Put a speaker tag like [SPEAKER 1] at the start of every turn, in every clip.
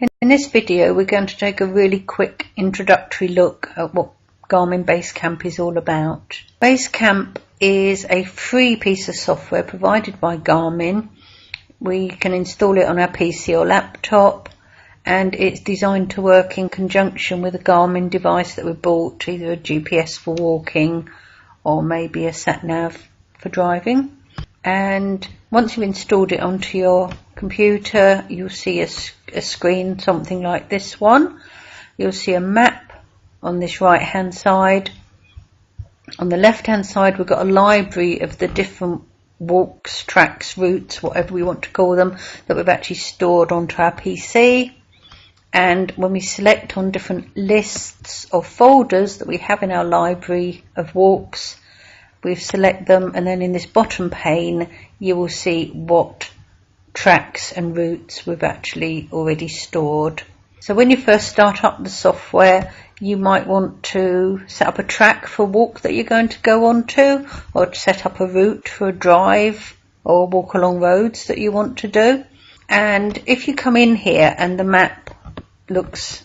[SPEAKER 1] In this video we're going to take a really quick introductory look at what Garmin BaseCamp is all about. BaseCamp is a free piece of software provided by Garmin. We can install it on our PC or laptop, and it's designed to work in conjunction with a Garmin device that we bought, either a GPS for walking or maybe a sat-nav for driving. And once you've installed it onto your computer, you'll see a screen something like this one. You'll see a map on this right hand side. On the left hand side we've got a library of the different walks, tracks, routes, whatever we want to call them, that we've actually stored onto our PC. And when we select on different lists or folders that we have in our library of walks, we select them, and then in this bottom pane you will see what tracks and routes we've actually already stored. So when you first start up the software, you might want to set up a track for a walk that you're going to go on to, or set up a route for a drive or walk along roads that you want to do. And if you come in here and the map looks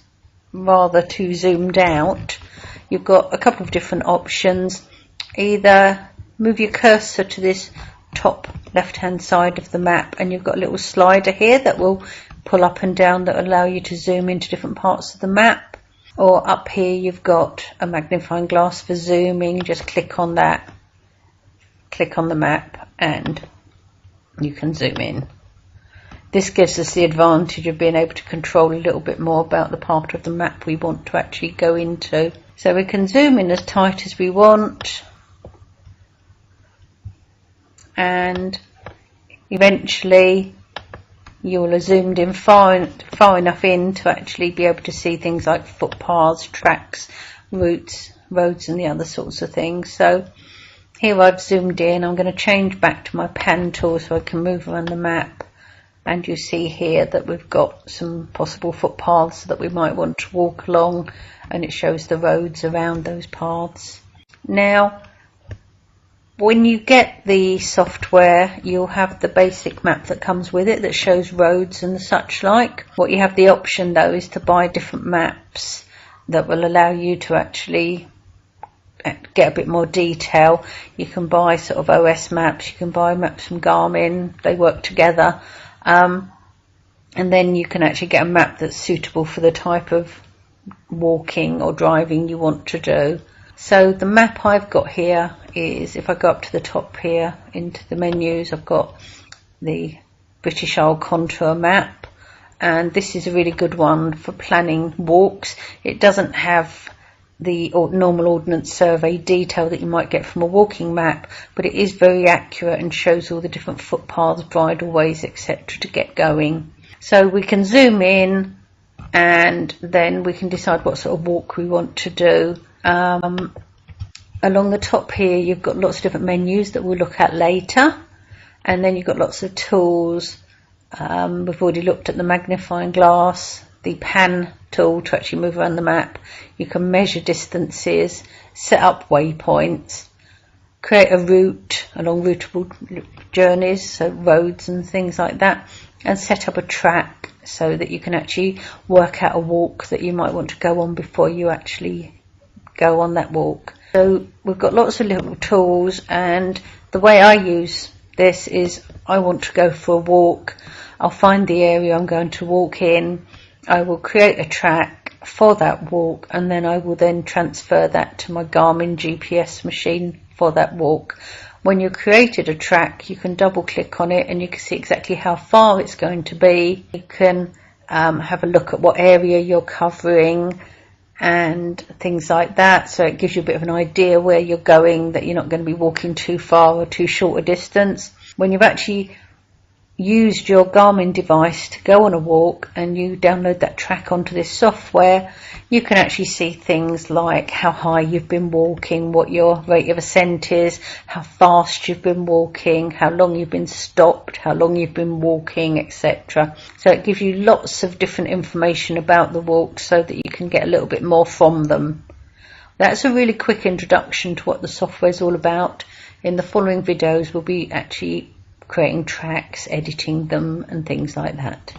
[SPEAKER 1] rather too zoomed out, you've got a couple of different options. Either move your cursor to this top left hand side of the map, and you've got a little slider here that will pull up and down that will allow you to zoom into different parts of the map, or up here you've got a magnifying glass for zooming. Just click on that, click on the map, and you can zoom in. This gives us the advantage of being able to control a little bit more about the part of the map we want to actually go into. So we can zoom in as tight as we want, and eventually you will have zoomed in far enough in to actually be able to see things like footpaths, tracks, routes, roads and the other sorts of things. So here I've zoomed in. I'm going to change back to my pan tool so I can move around the map, and you see here that we've got some possible footpaths that we might want to walk along, and it shows the roads around those paths. Now when you get the software, you'll have the basic map that comes with it that shows roads and such like. What you have the option though is to buy different maps that will allow you to actually get a bit more detail. You can buy sort of OS maps, you can buy maps from Garmin, they work together, and then you can actually get a map that's suitable for the type of walking or driving you want to do. So the map I've got here is, if I go up to the top here into the menus, I've got the British Isle contour map, and this is a really good one for planning walks. It doesn't have the normal Ordnance Survey detail that you might get from a walking map, but it is very accurate and shows all the different footpaths, bridleways, etc. to get going. So we can zoom in, and then we can decide what sort of walk we want to do. Along the top here you've got lots of different menus that we'll look at later, and then you've got lots of tools. We've already looked at the magnifying glass, the pan tool to actually move around the map. You can measure distances, set up waypoints, create a route along routable journeys, so roads and things like that, and set up a track so that you can actually work out a walk that you might want to go on before you actually go on that walk. So we've got lots of little tools, and the way I use this is I want to go for a walk. I'll find the area I'm going to walk in, I will create a track for that walk, and then I will then transfer that to my Garmin GPS machine for that walk. When you've created a track, you can double click on it and you can see exactly how far it's going to be. You can have a look at what area you're covering and things like that, so it gives you a bit of an idea where you're going, that you're not going to be walking too far or too short a distance. When you've actually used your Garmin device to go on a walk and you download that track onto this software, you can actually see things like how high you've been walking, what your rate of ascent is, how fast you've been walking, how long you've been stopped, how long you've been walking, etc. So it gives you lots of different information about the walk so that you can get a little bit more from them. That's a really quick introduction to what the software is all about. In the following videos we'll be actually creating tracks, editing them and things like that.